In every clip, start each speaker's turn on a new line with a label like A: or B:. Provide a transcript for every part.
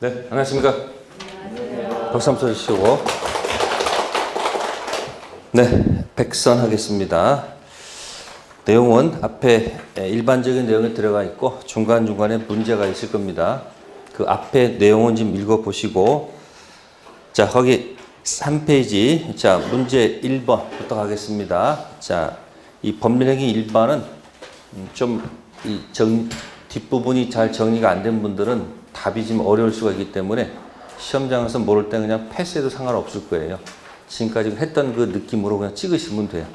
A: 네, 안녕하십니까. 박수 한번 쳐주시고. 네, 백선하겠습니다. 내용은 앞에 일반적인 내용이 들어가 있고 중간중간에 문제가 있을 겁니다. 그 앞에 내용은 좀 읽어보시고, 자, 거기 3페이지, 자, 문제 1번부터 가겠습니다. 자, 이 법률행위 1번은 뒷부분이 잘 정리가 안 된 분들은 답이 좀 어려울 수가 있기 때문에 시험장에서 모를 때 그냥 패스해도 상관없을 거예요. 지금까지 했던 그 느낌으로 그냥 찍으시면 돼요.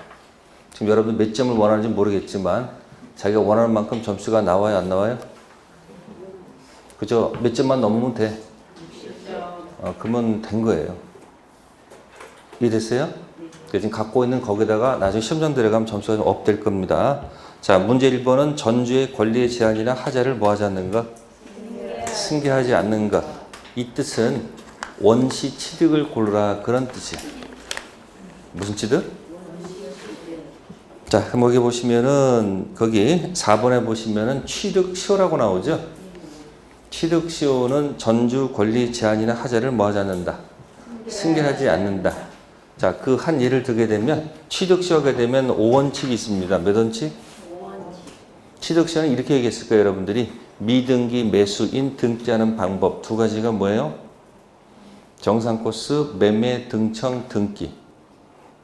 A: 지금 여러분 몇 점을 원하는지 모르겠지만 자기가 원하는 만큼 점수가 나와요, 안 나와요? 그죠? 몇 점만 넘으면 돼. 그러면 된 거예요. 이해됐어요? 지금 갖고 있는 거기다가 나중에 시험장 들어가면 점수가 좀 업될 겁니다. 자, 문제 1번은 전주의 권리의 제한이나 하자를 뭐 하지 않는 것? 승계하지 않는 것. 이 뜻은 원시 취득을 고르라, 그런 뜻이에요. 무슨 취득? 자, 여기 보시면은 거기 4번에 보시면은 취득시효라고 나오죠. 취득시효는 전주 권리 제한이나 하자를 뭐 하지 않는다? 승계하지 않는다. 자, 그 한 예를 들게 되면 취득시효가 되면 5원칙이 있습니다. 몇 원칙? 취득시효는 이렇게 얘기했을 거예요, 여러분들이. 미등기 매수인 등기하는 방법 두 가지가 뭐예요? 정상 코스, 매매, 등청, 등기.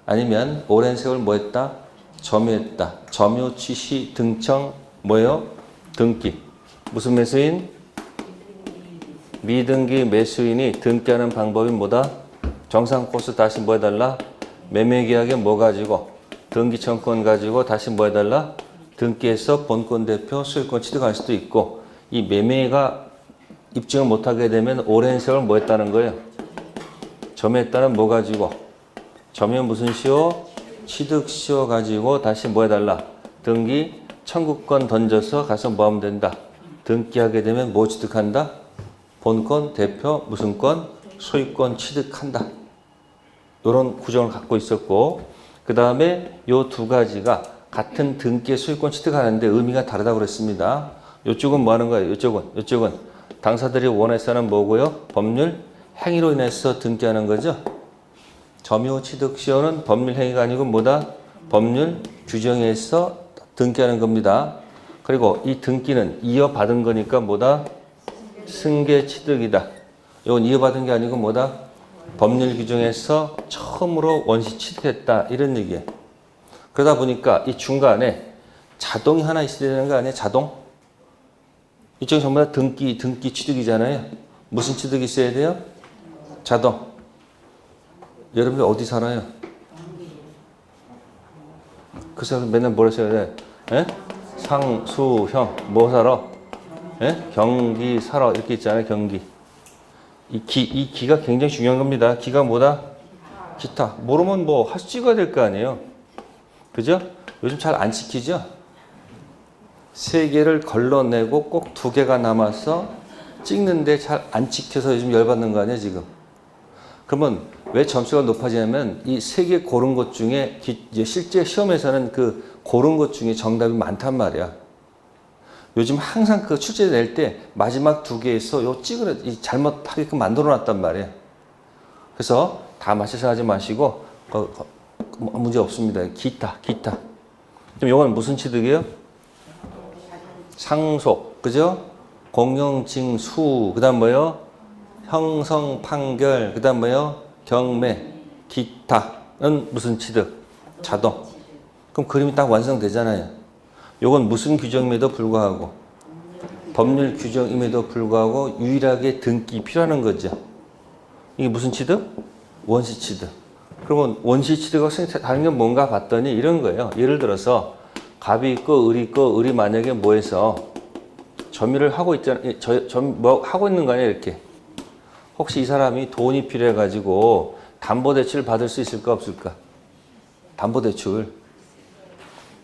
A: 아니면 오랜 세월 뭐 했다? 점유했다. 점유, 취시, 등청, 뭐예요? 등기. 무슨 매수인? 미등기 매수인이 등기하는 방법이 뭐다? 정상 코스 다시 뭐 해달라? 매매계약에 뭐 가지고? 등기청권 가지고 다시 뭐 해달라? 등기해서 본권 대표 소유권 취득할 수도 있고, 이 매매가 입증을 못하게 되면 오랜 세월 뭐 했다는 거예요? 점유했다는 뭐 가지고? 점유 무슨 시효? 취득시효 가지고 다시 뭐 해달라? 등기 청구권 던져서 가서 뭐 하면 된다? 등기하게 되면 뭐 취득한다? 본권 대표 무슨 권? 소유권 취득한다. 이런 구정을 갖고 있었고, 그 다음에 요 두 가지가 같은 등기의 소유권 취득하는데 의미가 다르다고 그랬습니다. 이쪽은 뭐 하는 거예요? 이쪽은 당사들이 원해서는 뭐고요? 법률 행위로 인해서 등기하는 거죠. 점유 취득 시효는 법률 행위가 아니고 뭐다? 법률 규정에 의해서 등기하는 겁니다. 그리고 이 등기는 이어받은 거니까 뭐다? 승계 취득이다. 이건 이어받은 게 아니고 뭐다? 법률 규정에서 처음으로 원시 취득했다, 이런 얘기예요. 그러다 보니까 이 중간에 자동이 하나 있어야 되는 거 아니에요? 자동? 이쪽이 전부 다 등기 취득이잖아요. 무슨 취득이 있어야 돼요? 자동. 여러분들 어디 살아요? 그 사람 맨날 뭐라 써야 돼? 에? 상수형 뭐 살아? 에? 경기 살아, 이렇게 있잖아요. 경기. 이 기가 굉장히 중요한 겁니다. 기가 뭐다? 기타. 모르면 뭐 하수 찍어야 될 거 아니에요. 그죠? 요즘 잘 안 지키죠? 3개를 걸러내고 꼭 2개가 남아서 찍는데 잘 안 찍혀서 요즘 열받는 거 아니에요, 지금? 그러면 왜 점수가 높아지냐면 이 3개 고른 것 중에 실제 시험에서는 그 고른 것 중에 정답이 많단 말이야. 요즘 항상 그 출제 낼 때 마지막 2개에서 요 잘못하게끔 만들어 놨단 말이에요. 그래서 다 맞춰서 하지 마시고 문제 없습니다. 기타. 그럼 요건 무슨 취득이에요? 상속, 그죠? 공영징수, 그 다음 뭐요? 형성, 판결, 그 다음 뭐요? 경매, 기타는 무슨 취득? 자동. 그럼 그림이 딱 완성되잖아요. 요건 무슨 규정임에도 불구하고, 법률 규정임에도 불구하고 유일하게 등기 필요한 거죠. 이게 무슨 취득? 원시 취득. 그러면 원시 취득하고 다른 게 뭔가 봤더니 이런 거예요. 예를 들어서 갑이 있고 을이 있고, 을이 만약에 뭐해서 점유를 하고 있잖아요. 뭐 하고 있는 거 아니에요, 이렇게. 혹시 이 사람이 돈이 필요해가지고 담보대출을 받을 수 있을까, 없을까? 담보대출.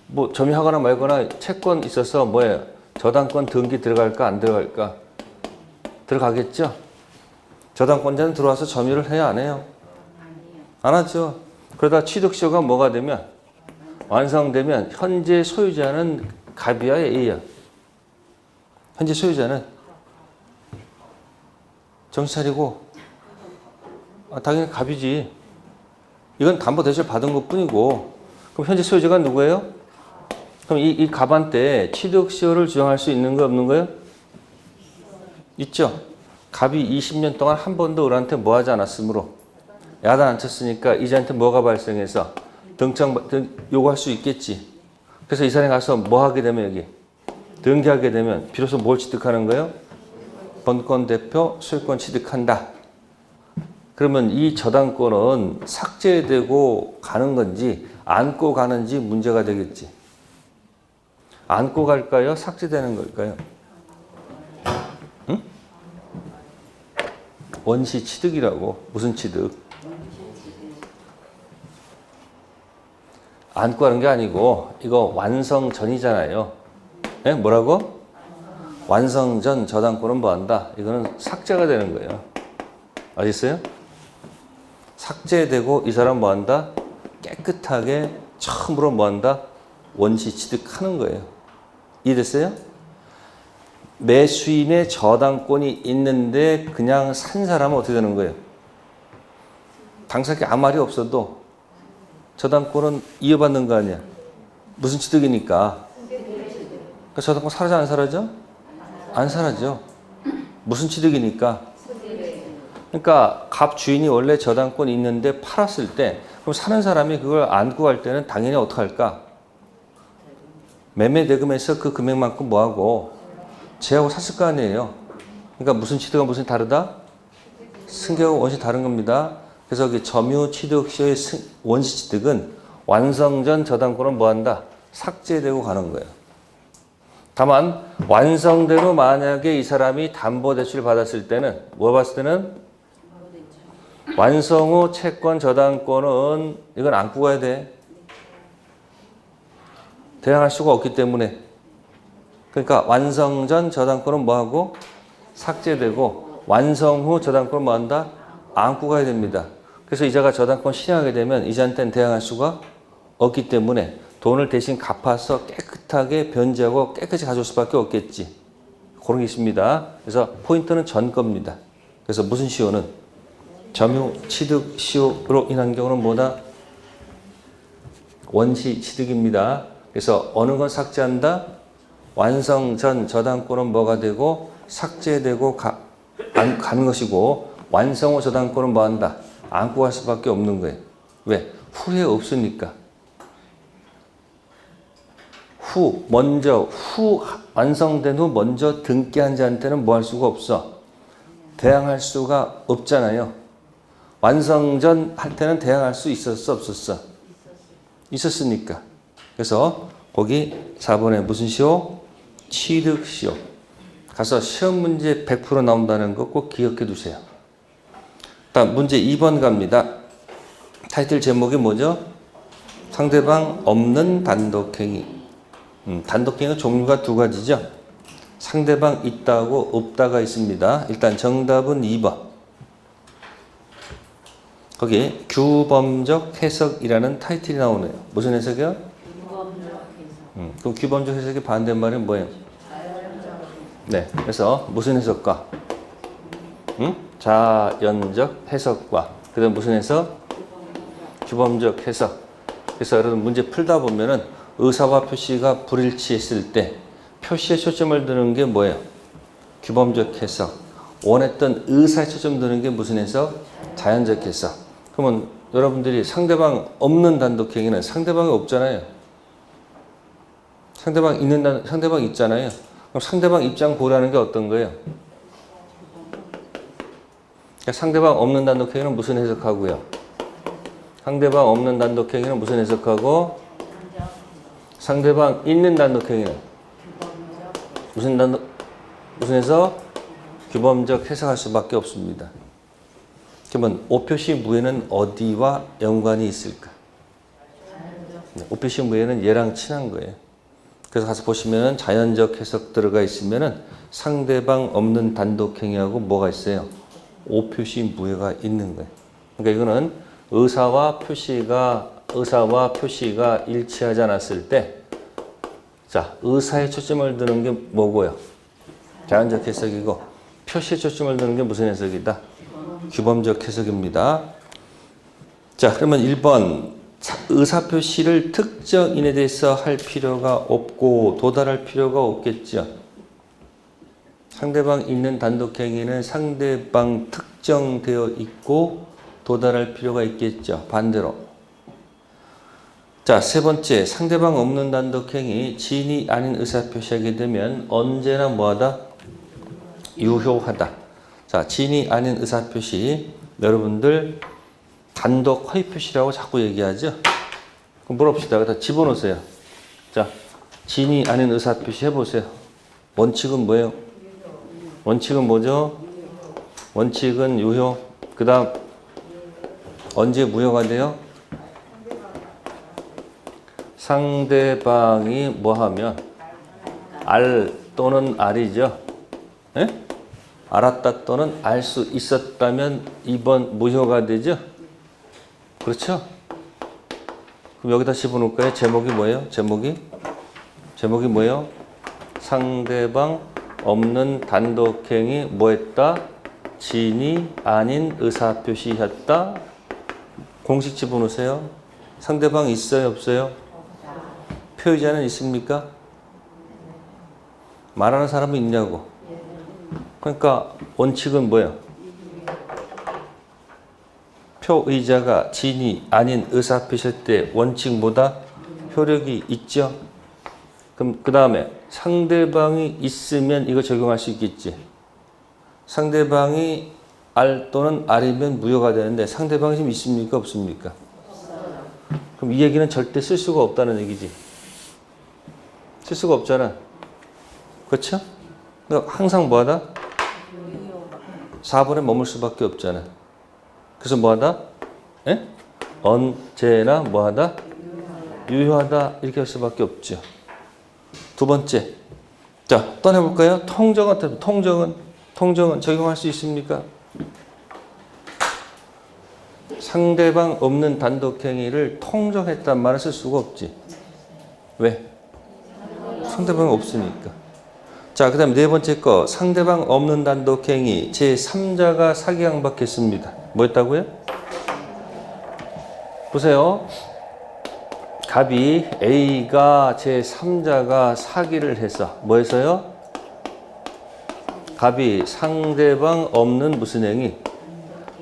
A: 뭐 점유하거나 말거나 채권 있어서 뭐예요? 저당권 등기 들어갈까, 안 들어갈까? 들어가겠죠? 저당권자는 들어와서 점유를 해야 안 해요? 안 하죠. 그러다 취득시효가 뭐가 되면, 완성되면 현재 소유자는 갑이야, A야? 현재 소유자는 정신 차리고. 당연히 갑이지. 이건 담보대출 받은 것 뿐이고. 그럼 현재 소유자가 누구예요? 그럼 이 갑한테 취득시효를 주장할 수 있는 거 없는 거예요? 있죠. 갑이 20년 동안 한 번도 을한테 뭐 하지 않았으므로 야단 안 쳤으니까 이자한테 뭐가 발생해서 요구할 수 있겠지. 그래서 이 사람이 가서 뭐 하게 되면 여기 등기하게 되면 비로소 뭘 취득하는 거예요? 본권 대표 소유권 취득한다. 그러면 이 저당권은 삭제되고 가는 건지 안고 가는지 문제가 되겠지. 안고 갈까요? 삭제되는 걸까요? 응? 원시 취득이라고. 무슨 취득? 안고 가는 게 아니고 이거 완성 전이잖아요. 네? 뭐라고? 완성 전 저당권은 뭐 한다? 이거는 삭제가 되는 거예요. 아시겠어요? 삭제되고 이 사람 뭐 한다? 깨끗하게 처음으로 뭐 한다? 원시 취득하는 거예요. 이해됐어요? 매수인의 저당권이 있는데 그냥 산 사람은 어떻게 되는 거예요? 당사자께 아무 말이 없어도 저당권은 이어받는 거 아니야? 무슨 취득이니까? 그러니까 저당권 사라져 안 사라져? 안 사라져. 무슨 취득이니까? 그러니까 갑 주인이 원래 저당권이 있는데 팔았을 때 그럼 사는 사람이 그걸 안고 갈 때는 당연히 어떻게 할까? 매매 대금에서 그 금액만큼 뭐하고 제하고 샀을 거 아니에요. 그러니까 무슨 취득과 무슨 다르다? 승계하고 원시 다른 겁니다. 그래서 그 점유 취득시효의 원시 취득은 완성 전 저당권은 뭐한다? 삭제되고 가는 거예요. 다만 완성대로 만약에 이 사람이 담보대출 받았을 때는 뭐 봤을 때는 완성 후 채권 저당권은 이건 안고 가야 돼. 대항할 수가 없기 때문에. 그러니까 완성 전 저당권은 뭐하고? 삭제되고 완성 후 저당권은 뭐한다? 안고 가야 됩니다. 그래서 이자가 저당권 실행하게 되면 이자한테는 대항할 수가 없기 때문에 돈을 대신 갚아서 깨끗하게 변제하고 깨끗이 가져올 수밖에 없겠지. 그런 게 있습니다. 그래서 포인트는 전 겁니다. 그래서 무슨 시효는? 점유 취득 시효로 인한 경우는 뭐다? 원시 취득입니다. 그래서 어느 건 삭제한다? 완성 전 저당권은 뭐가 되고 삭제되고 가는 것이고 완성 후 저당권은 뭐 한다? 안고 갈 수밖에 없는 거예요. 왜? 후에 없으니까. 후 완성된 후 먼저 등기한 자한테는 뭐 할 수가 없어? 대항할 수가 없잖아요. 완성 전 할 때는 대항할 수 있었어 없었어? 있었으니까. 그래서 거기 4번에 무슨 시효? 취득 시효. 가서 시험 문제 100% 나온다는 거 꼭 기억해 두세요. 다음 문제 2번 갑니다. 타이틀 제목이 뭐죠? 상대방 없는 단독행위. 단독행위가 종류가 두 가지죠. 상대방 있다고 없다가 있습니다. 일단 정답은 2번. 거기 규범적 해석이라는 타이틀이 나오네요. 무슨 해석이요? 그럼 규범적 해석의 반대말은 뭐예요? 네, 그래서 무슨 해석과? 자연적 해석과. 그 다음 무슨 해석? 규범적 해석. 그래서 여러분 문제 풀다 보면은 의사와 표시가 불일치했을 때 표시에 초점을 두는 게 뭐예요? 규범적 해석. 원했던 의사에 초점 두는 게 무슨 해석? 자연적 해석. 그러면 여러분들이 상대방 없는 단독행위는 상대방이 없잖아요. 상대방 있잖아요. 그럼 상대방 입장 고려하는 게 어떤 거예요? 그러니까 상대방 없는 단독행위는 무슨 해석하고요? 상대방 없는 단독행위는 무슨 해석하고? 상대방 있는 단독행위는 무슨 해석? 규범적 해석할 수밖에 없습니다. 그러면 오표시 무예는 어디와 연관이 있을까? 오표시 무예는 얘랑 친한 거예요. 그래서 가서 보시면은 자연적 해석 들어가 있으면은 상대방 없는 단독행위하고 뭐가 있어요? 오표시 무예가 있는 거예요. 그러니까 이거는 의사와 표시가 일치하지 않았을 때, 자, 의사에 초점을 두는 게 뭐고요? 자연적 해석이고, 표시에 초점을 두는 게 무슨 해석이다? 규범적 해석입니다. 자, 그러면 1번 의사표시를 특정인에 대해서 할 필요가 없고 도달할 필요가 없겠죠. 상대방 있는 단독행위는 상대방 특정되어 있고 도달할 필요가 있겠죠. 반대로. 자, 세 번째, 상대방 없는 단독행위, 지인이 아닌 의사표시하게 되면 언제나 뭐하다? 유효하다. 자, 지인이 아닌 의사표시, 여러분들 단독 허위표시라고 자꾸 얘기하죠? 그럼 물어봅시다. 여기다 집어넣으세요. 자, 지인이 아닌 의사표시 해보세요. 원칙은 뭐예요? 원칙은 뭐죠? 원칙은 유효. 그 다음 언제 무효가 돼요? 상대방이 뭐하면 알 또는 알이죠. 예? 알았다 또는 알 수 있었다면 2번 무효가 되죠. 그렇죠? 그럼 여기다 집어넣을까요? 제목이 뭐예요? 제목이 뭐예요? 상대방 없는 단독행위 뭐했다? 지인이 아닌 의사표시했다. 공식 집어넣으세요. 상대방 있어요? 없어요? 표의자는 있습니까? 말하는 사람은 있냐고. 그러니까 원칙은 뭐예요? 표의자가 지인이 아닌 의사표시할 때 원칙보다 효력이 있죠. 그럼 그 다음에 상대방이 있으면 이거 적용할 수 있겠지. 상대방이 알 또는 알이면 무효가 되는데 상대방이 지금 있습니까? 없습니까? 그럼 이 얘기는 절대 쓸 수가 없다는 얘기지. 쓸 수가 없잖아. 그렇죠? 그러니까 항상 뭐하다? 4번에 머물 수밖에 없잖아. 그래서 뭐하다? 에? 언제나 뭐하다? 유효하다. 이렇게 할 수밖에 없죠. 두 번째. 자, 또 해볼까요? 통정은 적용할 수 있습니까? 상대방 없는 단독행위를 통정했단 말을 쓸 수가 없지. 왜? 상대방이 없으니까. 자, 그 다음 네 번째 거. 상대방 없는 단독행위 제3자가 사기강박했습니다. 뭐였다고요? 보세요. 갑이 A가 제3자가 사기를 해서 뭐 해서요? 갑이 상대방 없는 무슨 행위?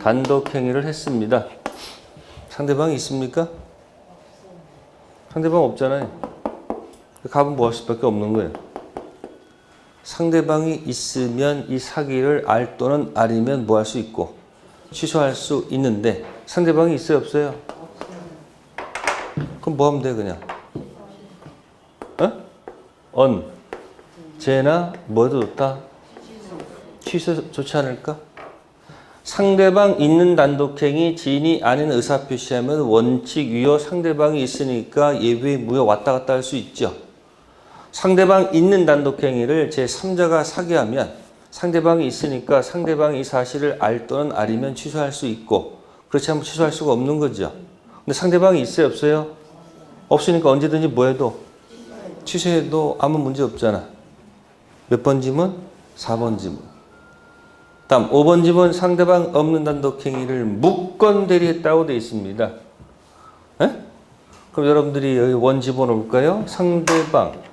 A: 단독행위를 했습니다. 상대방이 있습니까? 상대방 없잖아요. 갑은 뭐 할 수밖에 없는 거예요. 상대방이 있으면 이 사기를 알 또는 알이면 뭐 할 수 있고 취소할 수 있는데 상대방이 있어요? 없어요? 그럼 뭐 하면 돼 그냥? 언제나 뭐도 좋다? 취소 좋지 않을까? 상대방 있는 단독행위 지인이 아닌 의사표시하면 원칙 유효 상대방이 있으니까 예외 무효 왔다 갔다 할 수 있죠. 상대방 있는 단독행위를 제3자가 사기하면 상대방이 있으니까 상대방이 이 사실을 알 또는 알이면 취소할 수 있고 그렇지 않으면 취소할 수가 없는 거죠. 근데 상대방이 있어요? 없어요? 없으니까 언제든지 뭐 해도 취소해도 아무 문제 없잖아. 몇 번 지문? 4번 지문. 다음 5번 지문 상대방 없는 단독행위를 무건 대리했다고 되어 있습니다. 에? 그럼 여러분들이 여기 원 집어넣을까요? 상대방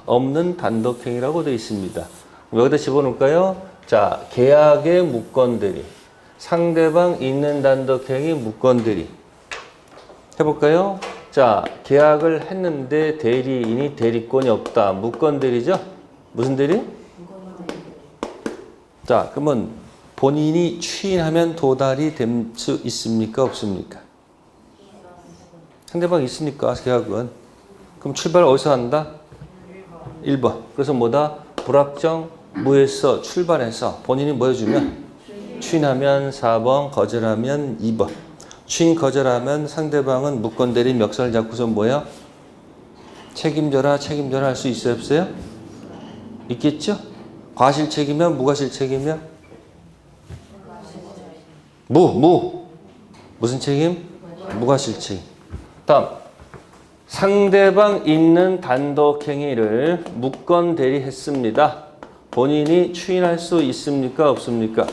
A: 없는 단독행위라고 되어 있습니다. 여기다 집어넣을까요? 자, 계약의 무건 대리. 상대방 있는 단독행위 무건 대리. 해볼까요? 자, 계약을 했는데 대리인이 대리권이 없다. 무건 대리죠? 무슨 대리? 자, 그러면 본인이 추인하면 도달이 될 수 있습니까? 없습니까? 상대방이 있으니까 계약은. 그럼 출발 어디서 한다? 1번. 그래서 뭐다? 불확정 무에서 출발해서 본인이 뭐 해주면? 추인하면 4번, 거절하면 2번. 추인 거절하면 상대방은 무건 대리 멱살 잡고서 뭐야? 책임져라 할 수 있어요? 없어요? 있겠죠? 과실책이며 무과실책이며? 무슨 책임? 무과실책. 다음 상대방 있는 단독행위를 무건 대리했습니다. 본인이 추인할 수 있습니까? 없습니까?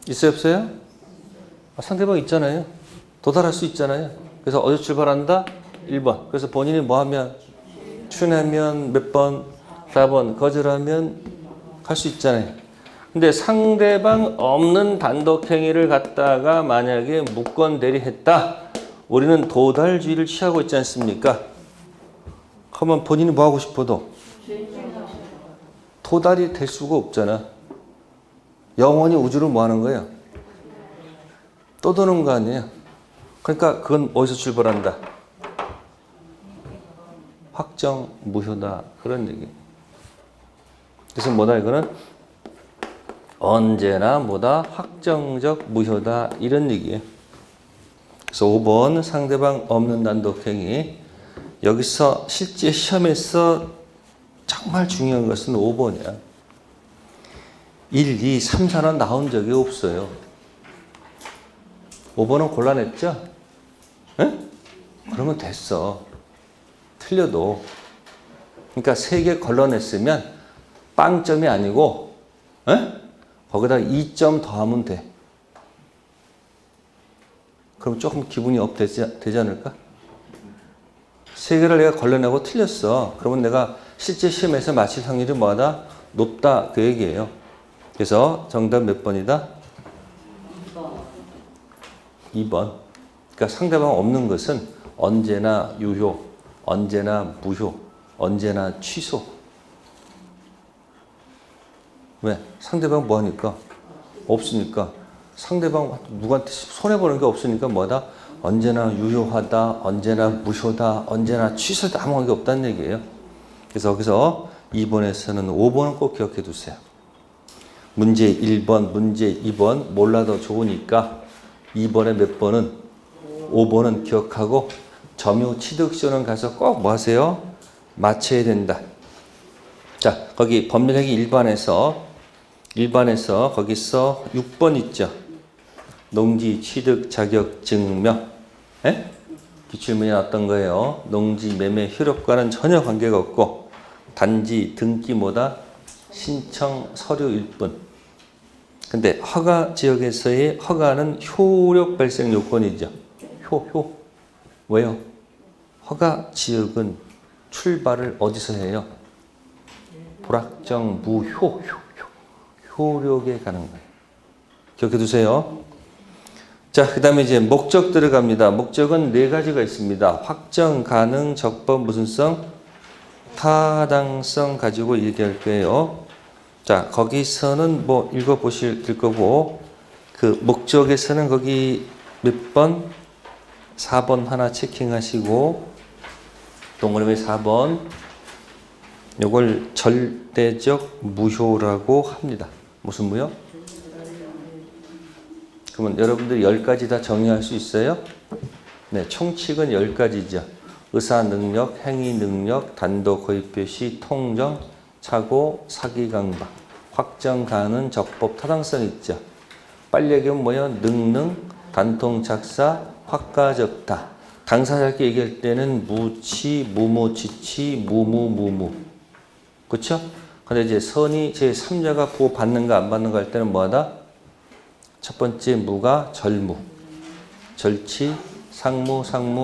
A: 있어요? 없어요? 상대방 있잖아요. 도달할 수 있잖아요. 그래서 어디서 출발한다? 1번. 그래서 본인이 뭐 하면? 추인하면 몇 번? 4번. 거절하면 갈 수 있잖아요. 근데 상대방 없는 단독행위를 갖다가 만약에 무건 대리했다. 우리는 도달주의를 취하고 있지 않습니까? 그러면 본인이 뭐 하고 싶어도 도달이 될 수가 없잖아. 영원히 우주를 뭐 하는 거예요? 또 도는 거 아니에요? 그러니까 그건 어디서 출발한다? 확정 무효다. 그런 얘기. 그래서 뭐다 이거는? 언제나 뭐다? 확정적 무효다. 이런 얘기예요. 그래서 5번 상대방 없는 단독행위. 여기서 실제 시험에서 정말 중요한 것은 5번이야. 1, 2, 3, 4는 나온 적이 없어요. 5번은 곤란했죠? 에? 그러면 됐어. 틀려도. 그러니까 3개 걸러냈으면 빵점이 아니고 에? 거기다 2점 더하면 돼. 그럼 조금 기분이 업 되지 않을까? 3개를 내가 걸러내고 틀렸어. 그러면 내가 실제 시험에서 맞힐 확률이 뭐하다? 높다. 그 얘기예요. 그래서 정답 몇 번이다? 2번. 그러니까 상대방 없는 것은 언제나 유효, 언제나 무효, 언제나 취소. 왜? 상대방 뭐 하니까? 없으니까. 상대방 누구한테 손해보는 게 없으니까 뭐다? 언제나 유효하다, 언제나 무효다, 언제나 취소다. 아무 관계 없다는 얘기예요. 그래서 여기서 2번에서는 5번은 꼭 기억해 두세요. 문제 1번, 문제 2번 몰라도 좋으니까 2번에 몇 번은 5번은 기억하고 점유 취득시효는 가서 꼭 뭐 하세요? 맞춰야 된다. 자, 거기 법률행위 일반에서 거기서 6번 있죠. 농지 취득 자격 증명. 에? 기출문이 어떤 거예요? 농지 매매 효력과는 전혀 관계가 없고 단지 등기보다 신청 서류일 뿐. 근데 허가 지역에서의 허가는 효력 발생 요건이죠. 왜요? 허가 지역은 출발을 어디서 해요? 불확정 효력에 가는 거예요. 기억해 두세요. 자, 그 다음에 이제 목적 들어갑니다. 목적은 4가지가 있습니다. 확정, 가능, 적법, 무슨성, 타당성 가지고 얘기할 거예요. 자, 거기서는 뭐 읽어보실 거고, 그 목적에서는 거기 몇 번? 4번 하나 체킹하시고, 동그라미 4번. 요걸 절대적 무효라고 합니다. 무슨 무효? 그러면 여러분들이 10가지 다 정리할 수 있어요? 네, 총칙은 10가지죠. 의사 능력, 행위 능력, 단독 거의 표시, 통정, 착오, 사기 강박, 확정 가능, 적법 타당성 있죠. 빨리 얘기하면 뭐예요? 능능, 단통 작사, 확가적다. 당사자께 얘기할 때는 무치, 무무치치, 무무무무. 그렇죠? 근데 이제 선이 제3자가 보호 받는가 안 받는가 할 때는 뭐하다? 첫 번째 무가 절무, 절치, 상무,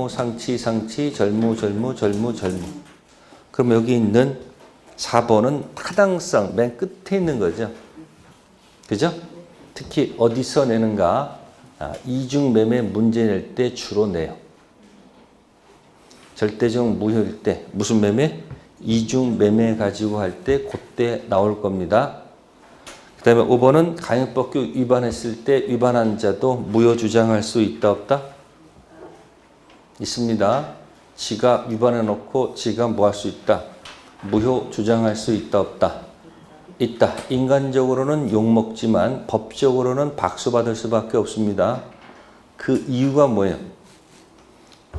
A: 상치, 절무. 그럼 여기 있는 4번은 타당성, 맨 끝에 있는 거죠. 그죠? 특히 어디서 내는가? 이중 매매 문제 낼 때 주로 내요. 절대적 무효일 때 무슨 매매? 이중 매매 가지고 할 때 그때 나올 겁니다. 그 다음에 5번은 강행법규 위반했을 때 위반한 자도 무효 주장할 수 있다 없다? 있습니다. 지가 위반해 놓고 지가 뭐 할 수 있다? 무효 주장할 수 있다 없다? 있다. 인간적으로는 욕먹지만 법적으로는 박수 받을 수밖에 없습니다. 그 이유가 뭐예요?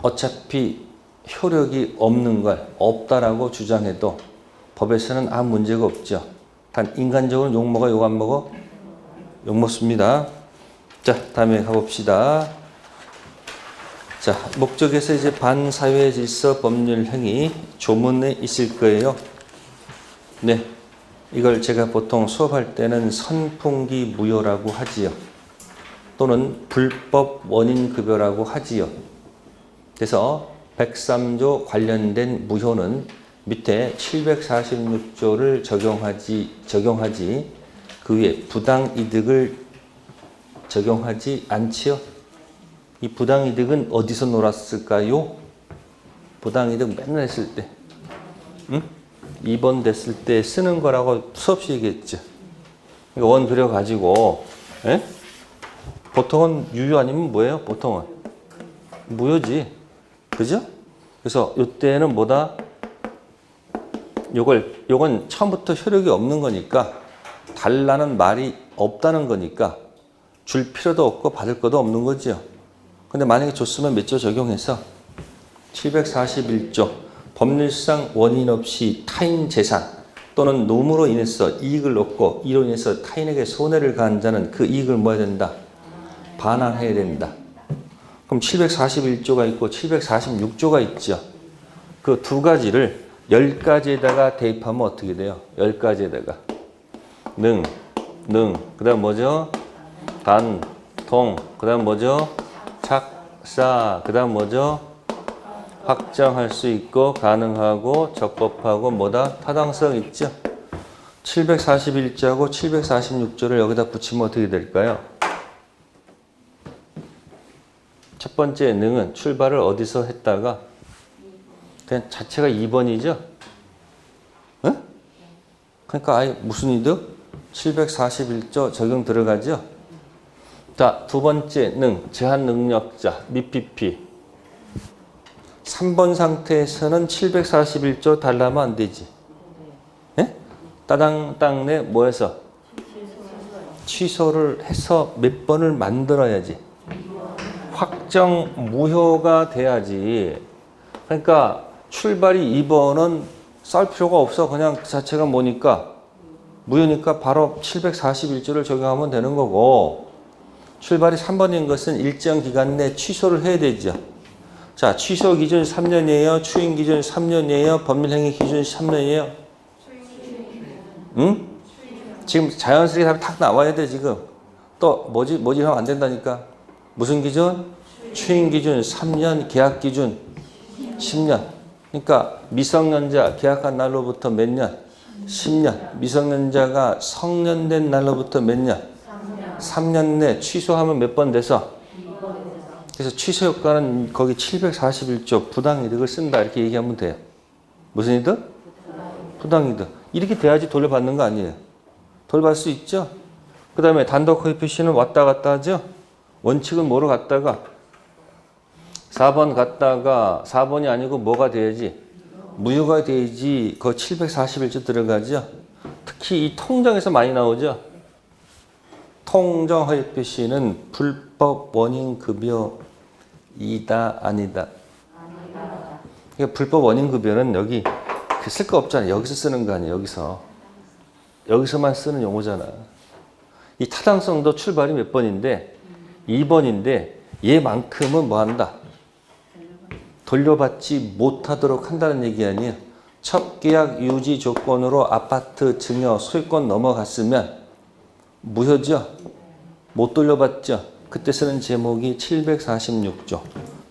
A: 어차피 효력이 없는 걸 없다라고 주장해도 법에서는 아무 문제가 없죠. 단 인간적으로 욕먹어 욕 안 먹어? 욕먹습니다. 자, 다음에 가봅시다. 자, 목적에서 이제 반사회 질서 법률 행위 조문에 있을 거예요. 네, 이걸 제가 보통 수업할 때는 선풍기 무효라고 하지요. 또는 불법 원인급여라고 하지요. 그래서 103조 관련된 무효는 밑에 746조를 적용하지 그 위에 부당이득을 적용하지 않지요. 이 부당이득은 어디서 놀았을까요? 부당이득 맨날 했을 때, 응? 2번 됐을 때 쓰는 거라고 수없이 얘기했죠. 그러니까 원 그려가지고, 에? 보통은 유효 아니면 뭐예요? 보통은 무효지, 그죠? 그래서 이때는 뭐다? 요건 처음부터 효력이 없는 거니까 달라는 말이 없다는 거니까 줄 필요도 없고 받을 것도 없는 거죠. 근데 만약에 줬으면 몇 조 적용해서 741조 법률상 원인 없이 타인 재산 또는 노무로 인해서 이익을 얻고 이로 인해서 타인에게 손해를 가한 자는 그 이익을 뭐 해야 된다? 반환해야 된다. 그럼 741조가 있고 746조가 있죠. 그 두 가지를 10가지에다가 대입하면 어떻게 돼요? 10가지에다가 능, 그 다음 뭐죠? 단, 통, 그 다음 뭐죠? 착사, 그 다음 뭐죠? 확정할 수 있고 가능하고 적법하고 뭐다? 타당성 있죠? 741조하고 746조를 여기다 붙이면 어떻게 될까요? 첫 번째 능은 출발을 어디서 했다가 그냥 자체가 2번이죠? 응? 그러니까 아예 무슨 이득? 741조 적용 들어가죠? 자, 두 번째 능, 제한 능력자, 미피피. 3번 상태에서는 741조 달라면 안 되지. 예? 따당 땅내 뭐해서? 취소를 해서 몇 번을 만들어야지. 확정 무효가 돼야지. 그러니까 출발이 2번은 쌀 필요가 없어. 그냥 그 자체가 뭐니까 무효니까 바로 741조를 적용하면 되는 거고 출발이 3번인 것은 일정 기간 내 취소를 해야 되죠. 자, 취소 기준 3년이에요. 추인 기준 3년이에요. 법률행위 기준 3년이에요. 응? 지금 자연스럽게 답이 탁 나와야 돼 지금. 또 뭐지 하면 안 된다니까. 무슨 기준? 추인 기준 3년, 계약 기준 10년. 그러니까 미성년자 계약한 날로부터 몇 년? 10년. 미성년자가 성년된 날로부터 몇 년? 3년 내 취소하면 몇 번 돼서? 그래서 취소 효과는 거기 741조 부당이득을 쓴다 이렇게 얘기하면 돼요. 무슨 이득? 부당이득. 이렇게 돼야지 돌려받는 거 아니에요. 돌려받을 수 있죠? 그 다음에 단독 코에피시언트는 왔다 갔다 하죠? 원칙은 뭐로 갔다가 4번 갔다가 4번이 아니고 뭐가 돼야지? 무효가 돼야지 그 741조 들어가죠? 특히 이 통정에서 많이 나오죠? 통정 허위 표시는 불법 원인 급여이다 아니다. 그러니까 불법 원인 급여는 여기 쓸 거 없잖아요. 여기서 쓰는 거 아니에요. 여기서만 쓰는 용어잖아. 이 타당성도 출발이 몇 번인데 2번인데 얘만큼은 뭐 한다? 돌려받지 못하도록 한다는 얘기 아니에요. 첫 계약 유지 조건으로 아파트 증여 소유권 넘어갔으면 무효죠? 못 돌려받죠? 그때 쓰는 제목이 746조.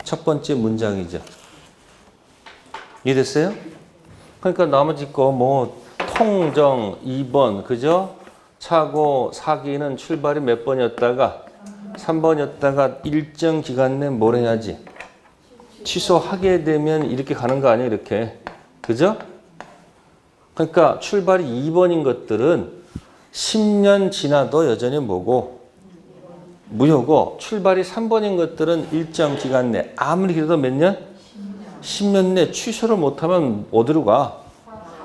A: 첫 번째 문장이죠. 이해됐어요? 그러니까 나머지 거 뭐 통정 2번, 그죠? 차고 사기는 출발이 몇 번이었다가 3번이었다가 일정 기간 내 뭘 해야지? 취소하게 되면 이렇게 가는 거 아니에요? 이렇게. 그죠? 그러니까 출발이 2번인 것들은 10년 지나도 여전히 뭐고? 무효고 출발이 3번인 것들은 일정 기간 내 아무리 길어도 몇 년? 10년 내 취소를 못하면 어디로 가?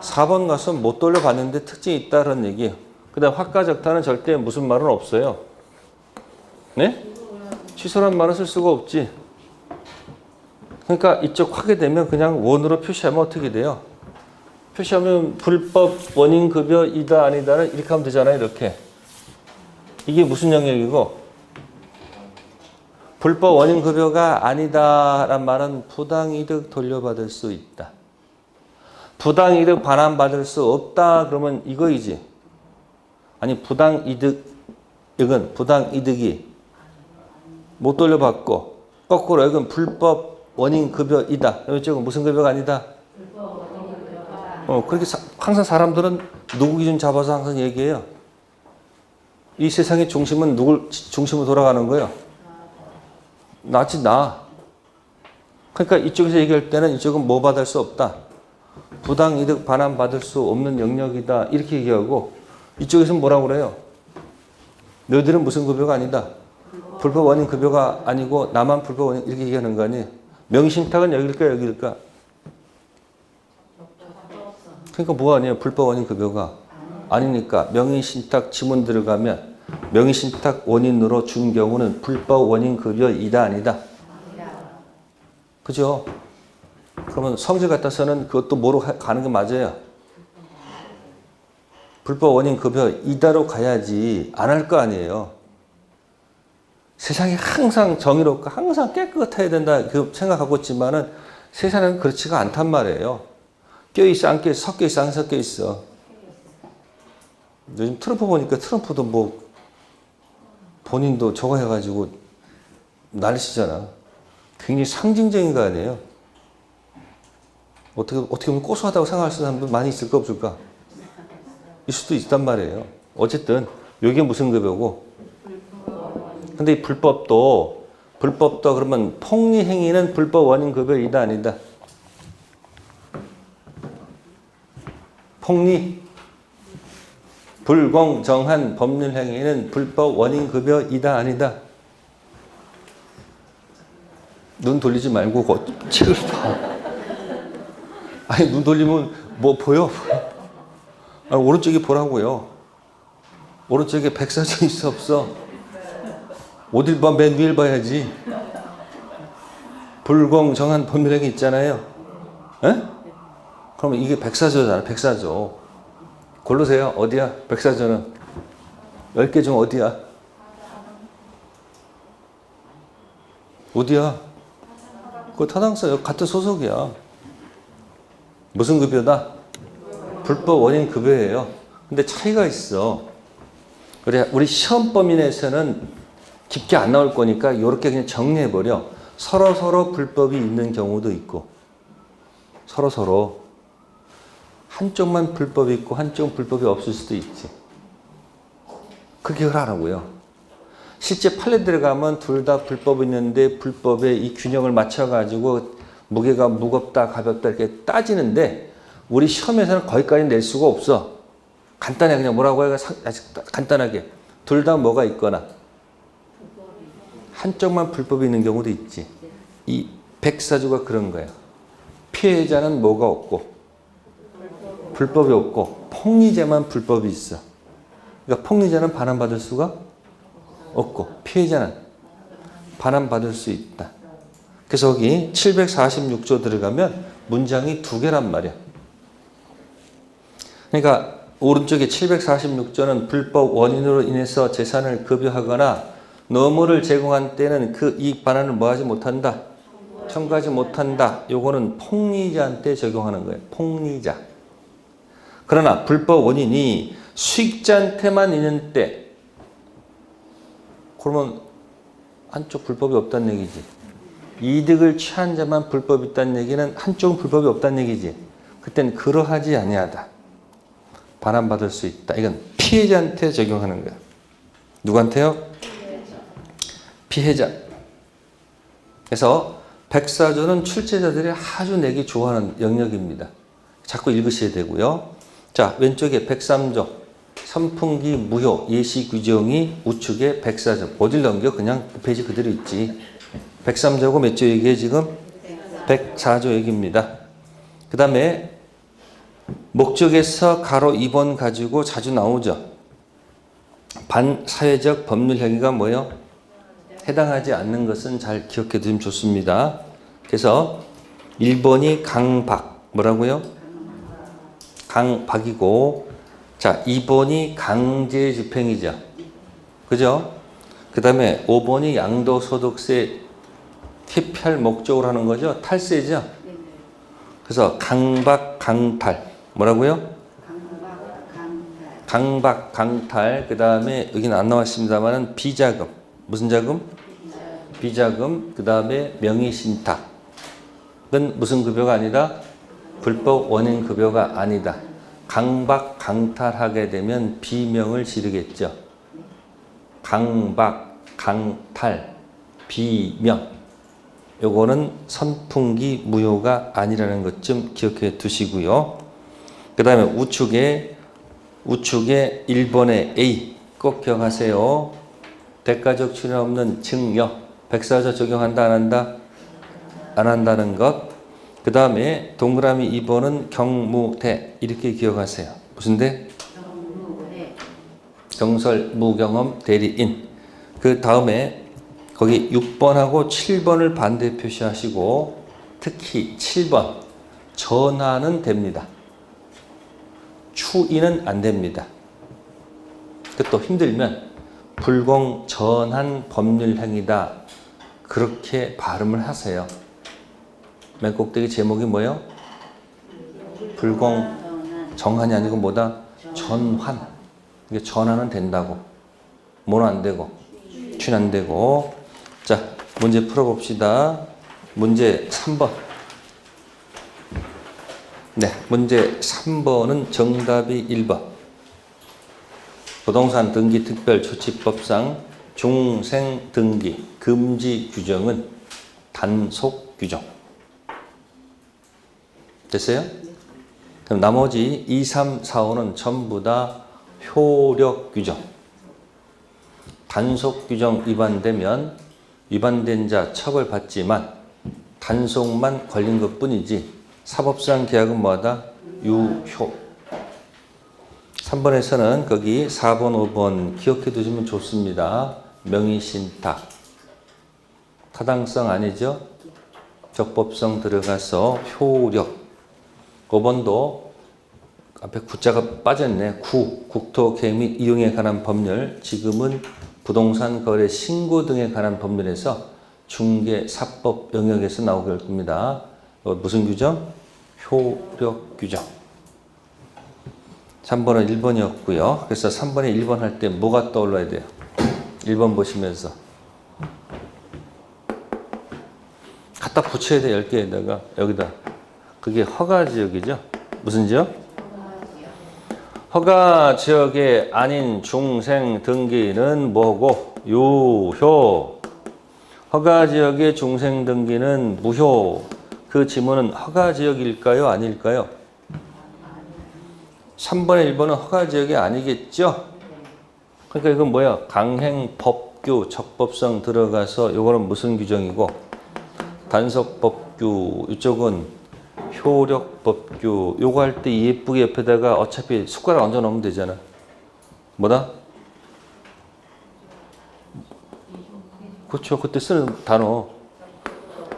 A: 4번 가서 못 돌려받는데 특징이 있다는 얘기예요. 그 다음 확가적다는 절대 무슨 말은 없어요. 네? 취소란 말은 쓸 수가 없지. 그러니까 이쪽 하게 되면 그냥 원으로 표시하면 어떻게 돼요? 표시하면 불법 원인 급여이다 아니다는 이렇게 하면 되잖아요. 이렇게. 이게 무슨 영역이고 불법 원인 급여가 아니다란 말은 부당이득 돌려받을 수 있다. 부당이득 반환받을 수 없다 그러면 이거이지. 아니 부당이득은 부당이득이 못 돌려받고 거꾸로 이건 불법 원인급여이다. 이쪽은 무슨 급여가 아니다? 그렇게 항상 사람들은 누구 기준 잡아서 항상 얘기해요. 이 세상의 중심은 누굴 중심으로 돌아가는 거예요? 나지 나. 그러니까 이쪽에서 얘기할 때는 이쪽은 뭐 받을 수 없다. 부당이득 반환받을 수 없는 영역이다. 이렇게 얘기하고 이쪽에서는 뭐라고 그래요? 너희들은 무슨 급여가 아니다. 불법 원인 급여가 아니고 나만 불법 원인 이렇게 얘기하는 거 아니에요? 명의신탁은 여기일까 여기일까? 그러니까 뭐 아니에요? 불법 원인 급여가 아니니까 명의신탁 지문 들어가면 명의신탁 원인으로 준 경우는 불법 원인 급여이다 아니다? 그죠? 그러면 성질 같아서는 그것도 뭐로 가는 게 맞아요? 불법 원인 급여 이다로 가야지 안 할 거 아니에요. 세상이 항상 정의롭고 항상 깨끗해야 된다 그 생각하고 있지만은 세상은 그렇지가 않단 말이에요. 껴있어 안 껴있어 섞여있어 안 섞여있어. 요즘 트럼프 보니까 트럼프도 뭐 본인도 저거 해가지고 난리치잖아. 굉장히 상징적인 거 아니에요? 어떻게 보면 고소하다고 생각할 수 있는 사람도 많이 있을까 없을까? 있을 수도 있단 말이에요. 어쨌든 이게 무슨 급여고? 근데 이 불법도 그러면 폭리 행위는 불법 원인 급여이다 아니다? 폭리 불공정한 법률 행위는 불법 원인 급여이다 아니다? 눈 돌리지 말고 책을 봐. 아니 눈 돌리면 뭐 보여? 아니, 오른쪽에 보라고요. 오른쪽에 백사전 있어 없어? 어딜 봐? 맨 위를 봐야지. 불공정한 법률행위 있잖아요. 에? 그러면 이게 백사조잖아. 백사조. 고르세요. 어디야? 백사조는 10개 중 어디야? 어디야? 그거 타당성 같은 소속이야. 무슨 급여다? 불법 원인 급여예요. 근데 차이가 있어. 그래 우리 시험 범위 내에서는 깊게 안 나올 거니까 이렇게 그냥 정리해버려. 서로 불법이 있는 경우도 있고 서로 한쪽만 불법이 있고 한쪽은 불법이 없을 수도 있지. 그렇게 하라고요. 실제 판례 들어가면 둘 다 불법이 있는데 불법의 이 균형을 맞춰가지고 무게가 무겁다 가볍다 이렇게 따지는데 우리 시험에서는 거기까지 낼 수가 없어. 간단하게 그냥 뭐라고 해야 간단하게 둘 다 뭐가 있거나 한쪽만 불법이 있는 경우도 있지. 이 백사조가 그런 거야. 피해자는 뭐가 없고 불법이 없고 폭리자만 불법이 있어. 그러니까 폭리자는 반환받을 수가 없고 피해자는 반환받을 수 있다. 그래서 여기 746조 들어가면 문장이 두 개란 말이야. 그러니까 오른쪽에 746조는 불법 원인으로 인해서 재산을 급여하거나 뇌물을 제공한 때는 그 이익 반환을 뭐하지 못한다? 청구하지 못한다. 요거는 폭리자한테 적용하는 거예요. 폭리자. 그러나 불법 원인이 수익자한테만 있는 때 그러면 한쪽 불법이 없다는 얘기지. 이득을 취한 자만 불법이 있다는 얘기는 한쪽은 불법이 없다는 얘기지. 그때는 그러하지 아니하다. 반환받을 수 있다. 이건 피해자한테 적용하는 거야. 누구한테요? 피해자. 그래서 백사조는 출제자들이 아주 내기 좋아하는 영역입니다. 자꾸 읽으셔야 되고요. 자, 왼쪽에 103조 선풍기 무효 예시 규정이 우측에 백사조. 어딜 넘겨? 그냥 페이지 그대로 있지. 103조고 몇 조 얘기해 지금? 104조 얘기입니다. 그 다음에 목적에서 가로 2번 가지고 자주 나오죠. 반사회적 법률 행위가 뭐예요? 해당하지 않는 것은 잘 기억해 두시면 좋습니다. 그래서 1번이 강박. 뭐라고요? 강박이고, 자, 2번이 강제집행이죠. 그죠? 그 다음에 5번이 양도소득세 회피할 목적으로 하는 거죠. 탈세죠. 그래서 강박, 강탈. 뭐라고요? 강박, 강탈. 그 다음에 여기는 안 나왔습니다만은 비자금. 무슨 자금? 비자금. 그 다음에 명의신탁. 은 무슨 급여가 아니다? 불법 원인 급여가 아니다. 강박, 강탈하게 되면 비명을 지르겠죠. 강박, 강탈, 비명. 요거는 선풍기 무효가 아니라는 것 좀 기억해 두시고요. 그 다음에 우측에 1번의 A 꼭 기억하세요. 대가적 출연 없는 증여. 백사조 적용한다 안 한다? 안 한다는 것. 그 다음에 동그라미 2번은 경무대 이렇게 기억하세요. 무슨 대? 경설 무경험 대리인. 그 다음에 거기 6번하고 7번을 반대 표시하시고 특히 7번 전환은 됩니다. 추인은 안 됩니다. 또 힘들면 불공전환 법률행위다 그렇게 발음을 하세요. 맨 꼭대기 제목이 뭐예요? 불공정환이 아니고 뭐다? 전환. 이게 전환은 된다고. 뭐는 안 되고 추인 안 되고. 자, 문제 풀어봅시다. 문제 3번. 네, 문제 3번은 정답이 1번. 부동산 등기특별조치법상 중생등기 금지 규정은 단속 규정. 됐어요? 그럼 나머지 2, 3, 4, 5는 전부 다 효력 규정. 단속 규정 위반되면 위반된 자 처벌받지만 단속만 걸린 것 뿐이지 사법상 계약은 뭐하다? 유효. 3번에서는 거기 4번, 5번 기억해 두시면 좋습니다. 명의신탁. 타당성 아니죠? 적법성 들어가서 효력. 5번도 앞에 구자가 빠졌네. 국토 계획 및 이용에 관한 법률. 지금은 부동산 거래 신고 등에 관한 법률에서 중개 사법 영역에서 나오게 될 겁니다. 무슨 규정? 효력 규정. 3번은 1번이었고요. 그래서 3번에 1번 할 때 뭐가 떠올라야 돼요? 1번 보시면서 갖다 붙여야 돼. 10개에다가 여기다. 그게 허가지역이죠. 무슨 지역? 허가지역이 아닌 중생 등기는 뭐고? 유효. 허가지역의 중생 등기는 무효. 그 지문은 허가지역일까요? 아닐까요? 3번에 1번은 허가지역이 아니겠죠? 그러니까 이건 뭐야? 강행법규 적법성 들어가서 이거는 무슨 규정이고 단속법규 이쪽은 효력법규. 요거 할 때 예쁘게 옆에다가 어차피 숟가락 얹어 놓으면 되잖아. 뭐다? 그렇죠. 그때 쓰는 단어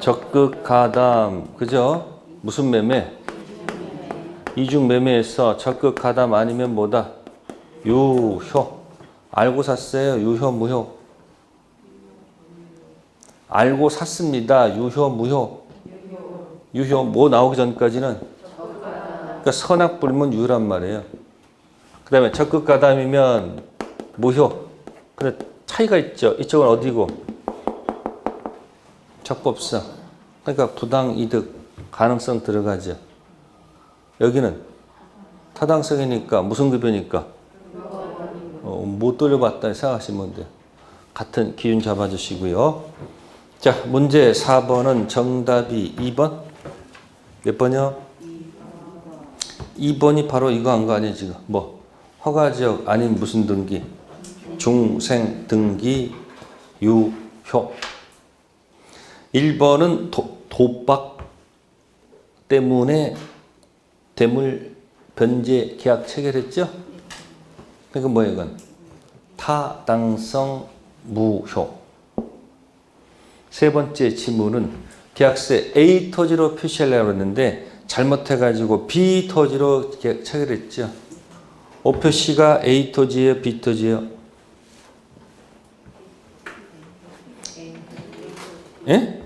A: 적극 가담. 그죠? 무슨 매매? 이중 매매에서 적극 가담 아니면 뭐다? 유효. 알고 샀어요? 유효 무효? 알고 샀습니다. 유효 무효? 유효. 뭐 나오기 전까지는 그러니까 선악 불문 유효란 말이에요. 그 다음에 적극 가담이면 무효. 근데 차이가 있죠. 이쪽은 어디고? 적법성. 그러니까 부당 이득 가능성 들어가죠. 여기는 타당성이니까 무슨 급여니까 못 돌려봤다 생각하시면 돼요. 같은 기준 잡아주시고요. 자, 문제 4번은 정답이 2번. 몇 번이요? 2번이 바로 이거 한 거 아니에요 지금? 뭐 허가지역 아닌 무슨 등기? 중생 등기 유효. 1번은 도박 때문에 대물 변제 계약 체결했죠? 그러니까 뭐예요 이건? 타당성 무효. 세 번째 지문은 계약서에 A 토지로 표시하려고 했는데 잘못해가지고 B 토지로 체결했죠. 오표시가 A 토지예요? B 토지예요? 예?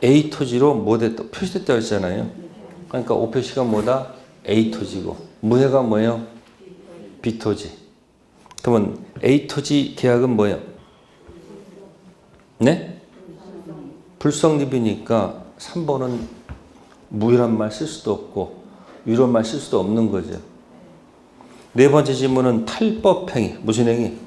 A: A 토지로 뭐 됐다? 표시됐다고 했잖아요. 그러니까 O 표시가 뭐다? A 토지고 무효가 뭐예요? B 토지. 그러면 A 토지 계약은 뭐예요? 네? 불성립이니까 3번은 무효란 말 쓸 수도 없고 유효란 말 쓸 수도 없는 거죠. 네 번째 질문은 탈법행위. 무슨 행위?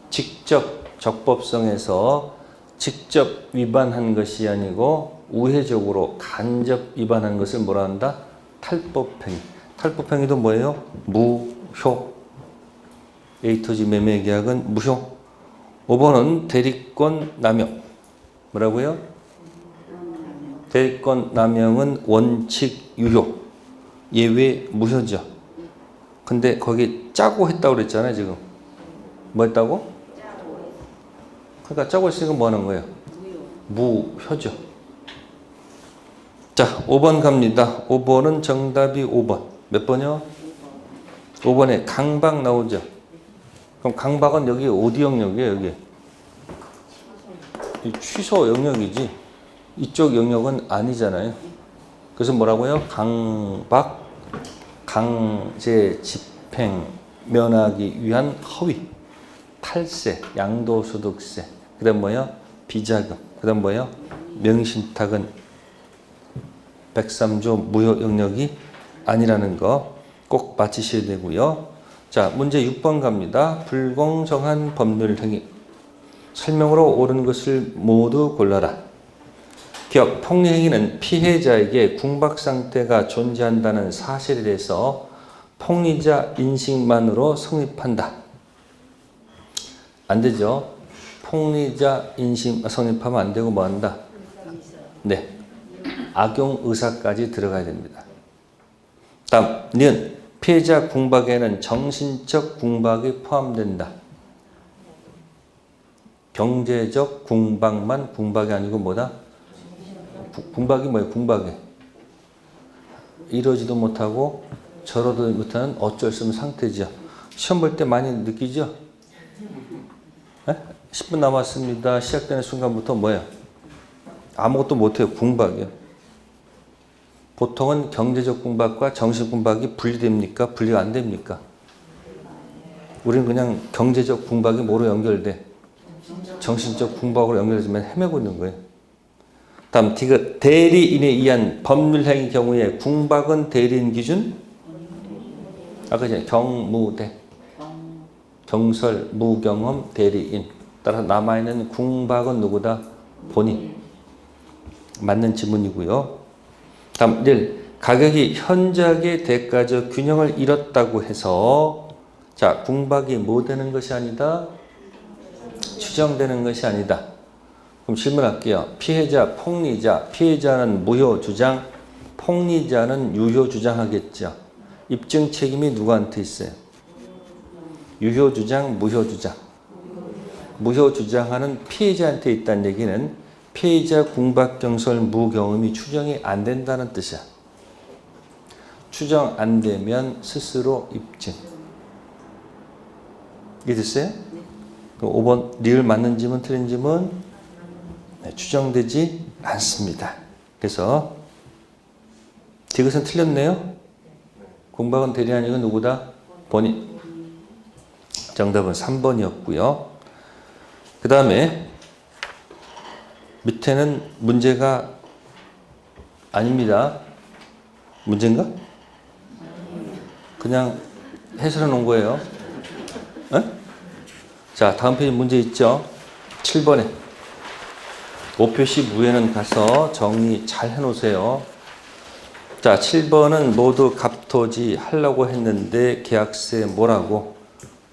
A: 직접 적법성에서 직접 위반한 것이 아니고 우회적으로 간접 위반한 것을 뭐라 한다? 탈법행위. 탈법행위도 뭐예요? 무효. A토지 매매 계약은 무효. 5번은 대리권 남용. 뭐라고요? 대리권 남용은 원칙 유효. 예외 무효죠. 근데 거기 짜고 했다고 그랬잖아요, 지금. 뭐 했다고? 그러니까 짜고 있으니까 뭐 하는 거예요? 무효죠. 자, 5번 갑니다. 5번은 정답이 5번. 몇 번이요? 5번에 강박 나오죠. 그럼 강박은 여기 어디 영역이에요, 여기? 이 취소 영역이지. 이쪽 영역은 아니잖아요. 그래서 뭐라고요? 강박, 강제 집행, 면하기 위한 허위, 탈세, 양도소득세, 그 다음 뭐요? 비자금, 그 다음 뭐요? 명의신탁은 103조 무효 영역이 아니라는 거 꼭 맞히셔야 되고요. 자, 문제 6번 갑니다. 불공정한 법률 행위. 설명으로 옳은 것을 모두 골라라. 기억, 폭리행위는 피해자에게 궁박 상태가 존재한다는 사실에 대해서 폭리자 인식만으로 성립한다. 안 되죠. 폭리자 인식 성립하면 안 되고 뭐 한다? 네. 악용 의사까지 들어가야 됩니다. 다음, 니은 피해자 궁박에는 정신적 궁박이 포함된다. 경제적 궁박만 궁박이 아니고 뭐다? 궁박이 뭐예요? 궁박이. 이러지도 못하고 저러도 못하는 어쩔 수 없는 상태죠. 시험 볼 때 많이 느끼죠? 네? 10분 남았습니다. 시작되는 순간부터 뭐예요? 아무것도 못해요. 궁박이요. 보통은 경제적 궁박과 정신 궁박이 분리됩니까? 분리가 안 됩니까? 우리는 그냥 경제적 궁박이 뭐로 연결돼? 정신적 궁박으로 연결되면 헤매고 있는 거예요. 다음 디귿, 대리인에 의한 법률행위 경우에 궁박은 대리인 기준? 아까 전에 경무대, 경설, 무경험, 대리인. 따라서 남아있는 궁박은 누구다? 본인. 맞는 지문이고요. 다음 1. 가격이 현저하게 대가적 균형을 잃었다고 해서 자, 궁박이 뭐 되는 것이 아니다? 추정되는 것이 아니다. 그럼 질문할게요. 피해자, 폭리자, 피해자는 무효 주장, 폭리자는 유효 주장하겠죠. 입증 책임이 누구한테 있어요? 유효 주장, 무효 주장. 무효 주장하는 피해자한테 있다는 얘기는 피해자 궁박 경설 무경험이 추정이 안 된다는 뜻이야. 추정 안 되면 스스로 입증. 이해됐어요? 5번 리을 맞는 지문 틀린 지문 네, 추정되지 않습니다. 그래서 디귿은 틀렸네요. 궁박은 대리 아니고 누구다? 본인. 정답은 3번이었고요. 그 다음에 밑에는 문제가 아닙니다. 문제인가? 그냥 해설해 놓은 거예요. 에? 자, 다음 페이지 문제 있죠? 7번에 5표시 무에는 가서 정리 잘 해놓으세요. 자, 7번은 모두 갑토지 하려고 했는데 계약서에 뭐라고?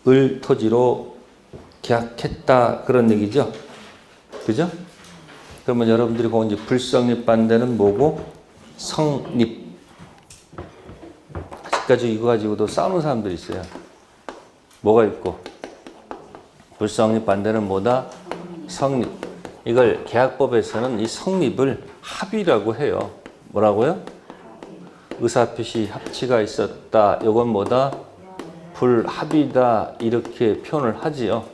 A: 을토지로 계약했다 그런 얘기죠? 그죠? 그러면 여러분들이 보고 이제 불성립 반대는 뭐고? 성립. 아직까지 이거 가지고도 싸우는 사람들이 있어요. 뭐가 있고? 불성립 반대는 뭐다? 성립. 이걸 계약법에서는 이 성립을 합의라고 해요. 뭐라고요? 의사표시 합치가 있었다. 이건 뭐다? 불합의다. 이렇게 표현을 하지요.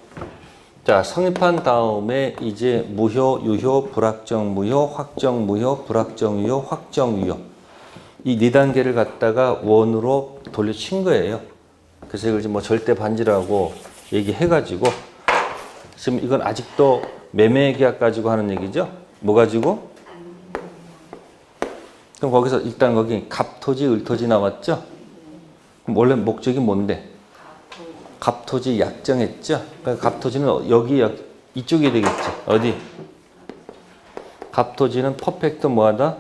A: 자, 성립한 다음에 이제 무효, 유효, 불확정 무효, 확정 무효, 불확정 유효, 확정 유효. 이 네 단계를 갖다가 원으로 돌려친 거예요. 그래서 이걸 지금 뭐 절대 반지라고 얘기해가지고 지금 이건 아직도 매매 계약 가지고 하는 얘기죠. 뭐 가지고? 그럼 거기서 일단 거기 갑토지, 을토지 나왔죠. 그럼 원래 목적이 뭔데? 갑토지 약정했죠. 그러니까 갑토지는 여기 이쪽이 되겠지. 어디? 갑토지는 퍼펙트 뭐하다?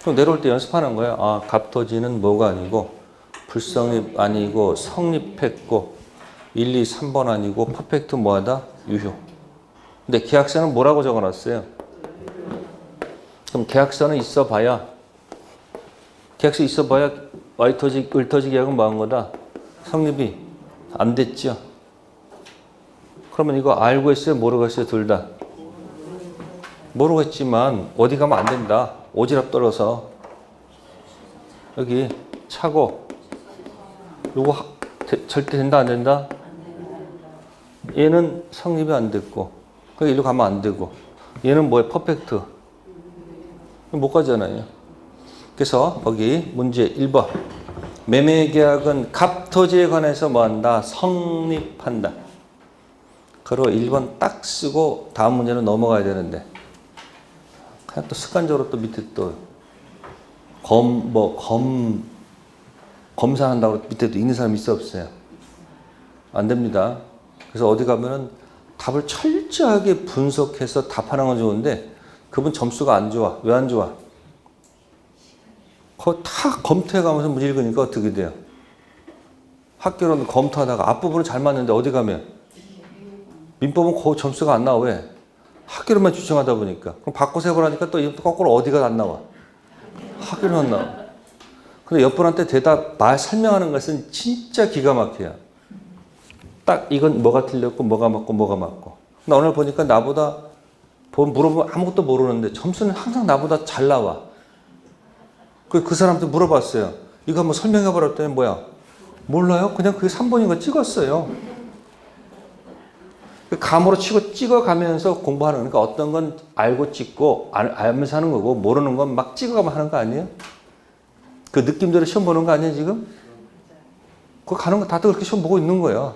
A: 그럼 내려올 때 연습하는 거야. 아, 갑토지는 뭐가 아니고 불성립 아니고 성립했고 1, 2, 3번 아니고 퍼펙트 뭐하다? 유효. 근데 계약서는 뭐라고 적어놨어요? 그럼 계약서는 있어봐야 계약서 있어봐야 Y토지, 을토지 계약은 뭐한 거다? 성립이 안 됐죠. 그러면 이거 알고 있어요? 모르고 있어요? 둘 다? 모르고 있지만 어디 가면 안 된다. 오지랖 떨어서 여기 차고 요거 절대 된다 안 된다? 얘는 성립이 안 됐고 그러니까 일로 가면 안 되고 얘는 뭐예요? 퍼펙트 못 가잖아요. 그래서 거기 문제 1번 매매계약은 갑토지에 관해서 뭐한다? 성립한다. 그리고 1번 딱 쓰고 다음 문제로 넘어가야 되는데 그냥 또 습관적으로 또 밑에 또 검사한다고 밑에 또 있는 사람이 있어 없어요? 안 됩니다. 그래서 어디 가면은 답을 철저하게 분석해서 답하는 건 좋은데 그분 점수가 안 좋아. 왜 안 좋아? 그거 다 검토해가면서 문제 읽으니까 어떻게 돼요? 학교로는 검토하다가 앞부분은 잘 맞는데 어디 가면 민법은 그 점수가 안 나와. 왜? 학교로만 주장하다 보니까. 그럼 바꿔서 해보라니까 또 거꾸로 어디가 안 나와? 학교로만 나와. 근데 옆분한테 대답 말 설명하는 것은 진짜 기가 막혀요. 딱 이건 뭐가 틀렸고 뭐가 맞고 뭐가 맞고. 나 오늘 보니까 나보다 물어보면 아무것도 모르는데 점수는 항상 나보다 잘 나와. 그 사람한테 물어봤어요. 이거 한번 설명해보라 했더니 뭐야? 몰라요? 그냥 그게 3번인 거 찍었어요. 감으로 치고 찍어가면서 공부하는 거니까 어떤 건 알고 찍고 알면서 하는 거고 모르는 건 막 찍어가면 하는 거 아니에요? 그 느낌대로 시험 보는 거 아니에요 지금? 그거 가는 거 다들 그렇게 시험 보고 있는 거예요.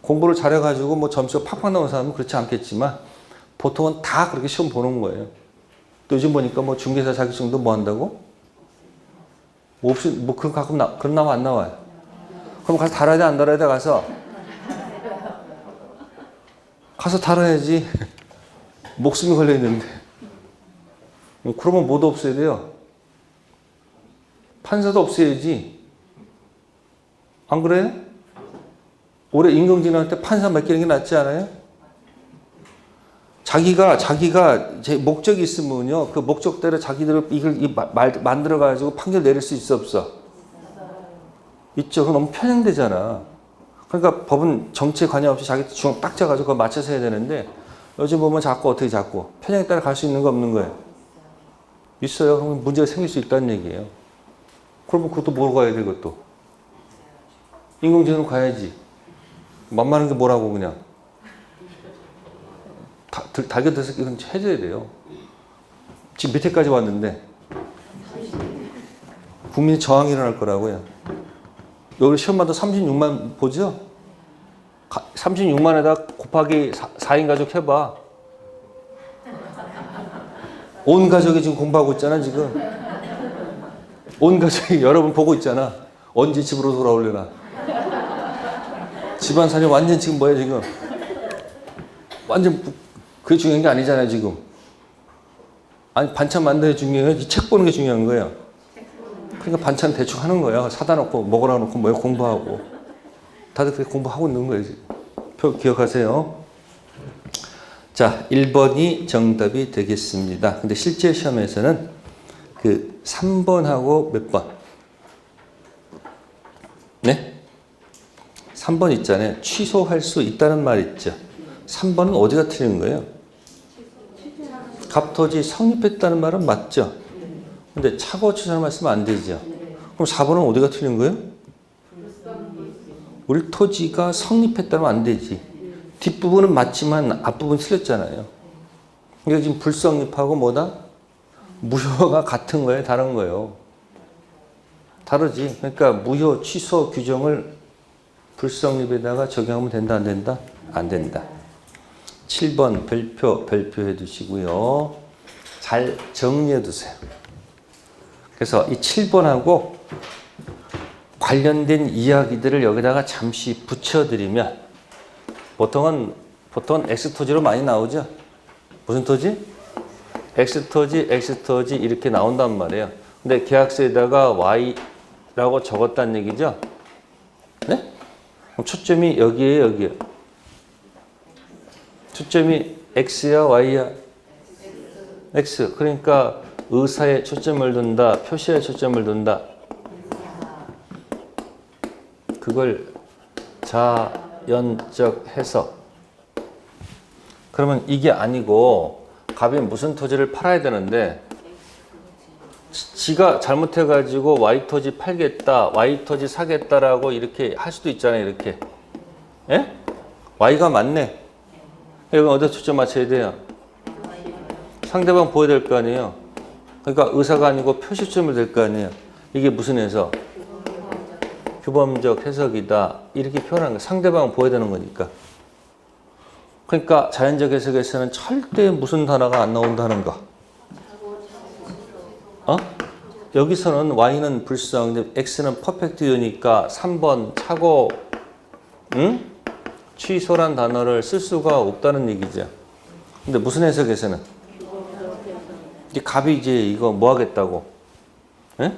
A: 공부를 잘해가지고 뭐 점수가 팍팍 나오는 사람은 그렇지 않겠지만 보통은 다 그렇게 시험 보는 거예요. 또 요즘 보니까 뭐 중개사 자격증도 뭐 한다고? 뭐 없이 뭐 그런 가끔 그런 나와 안 나와요. 그럼 가서 달아야 돼 안 달아야 돼 가서 달아야지. 목숨이 걸려 있는데. 그러면 뭐도 없어야 돼요. 판사도 없애야지. 안 그래요? 올해 인공지능할 때 판사 맡기는 게 낫지 않아요? 자기가 제 목적이 있으면요. 그 목적대로 자기들 이걸 만들어가지고 판결 내릴 수 있어 없어? 있죠. 그건 너무 편향되잖아. 그러니까 법은 정치에 관여 없이 자기 중앙 딱 잡아가지고 그거 맞춰서 해야 되는데 요즘 보면 자꾸 어떻게 자꾸 편향에 따라 갈 수 있는 거 없는 거예요? 있어요. 그럼 문제가 생길 수 있다는 얘기예요. 그러면 그것도 모르고 가야 돼 그것도. 인공지능 가야지. 만만한 게 뭐라고 그냥. 달겨들어서 이건 해줘야 돼요. 지금 밑에까지 왔는데 국민이 저항이 일어날 거라고요. 여기 시험마다 36만 보죠? 36만에다 곱하기 4인 가족 해봐. 온 가족이 지금 공부하고 있잖아 지금. 온 가족이 여러분 보고 있잖아. 언제 집으로 돌아오려나. 집안 살림 완전 지금 뭐야 지금. 완전 그게 중요한 게 아니잖아요 지금. 아니 반찬 만드는 게 중요해요? 이 책 보는 게 중요한 거예요. 그러니까 반찬 대충 하는 거예요. 사다 놓고 먹으라 놓고 뭐 공부하고. 다들 그렇게 공부하고 있는 거예요 지금. 표 기억하세요. 자, 1번이 정답이 되겠습니다. 근데 실제 시험에서는 그 3번하고 몇 번? 네? 3번 있잖아요. 취소할 수 있다는 말 있죠. 3번은 어디가 틀린 거예요? 갑토지 성립했다는 말은 맞죠? 근데 차고 취소를 말씀은 안 되죠. 그럼 4번은 어디가 틀린 거예요? 을토지가 성립했다면 안 되지. 뒷부분은 맞지만 앞부분 틀렸잖아요. 그러니까 지금 불성립하고 뭐다? 무효가 같은 거예요? 다른 거예요? 다르지. 그러니까 무효 취소 규정을 불성립에다가 적용하면 된다, 안 된다? 안 된다. 7번 별표해 두시고요. 잘 정리해 두세요. 그래서 이 7번하고 관련된 이야기들을 여기다가 잠시 붙여드리면 보통은 X토지로 많이 나오죠? 무슨 토지? X토지 이렇게 나온단 말이에요. 근데 계약서에다가 Y라고 적었다는 얘기죠? 네? 그럼 초점이 여기에요, 여기에요? 초점이 X야, Y야? X. 그러니까 의사에 초점을 둔다, 표시에 초점을 둔다. 그걸 자연적 해석. 그러면 이게 아니고 갑이 무슨 토지를 팔아야 되는데 지가 잘못해가지고 Y토지 팔겠다, Y토지 사겠다라고 이렇게 할 수도 있잖아요. 이렇게. 예? Y가 맞네. 이건 어디에 초점 맞춰야 돼요? 상대방 보여야 될 거 아니에요. 그러니까 의사가 아니고 표시점이 될 거 아니에요. 이게 무슨 해석? 규범적 해석이다. 이렇게 표현하는 거. 상대방은 보여야 되는 거니까. 그러니까 자연적 해석에서는 절대 무슨 단어가 안 나온다는 거. 여기서는 Y는 불성, X는 퍼펙트유니까 3번 차고, 취소란 단어를 쓸 수가 없다는 얘기죠. 근데 무슨 해석에서는? 이 갑이 이제 이거 뭐 하겠다고? 에?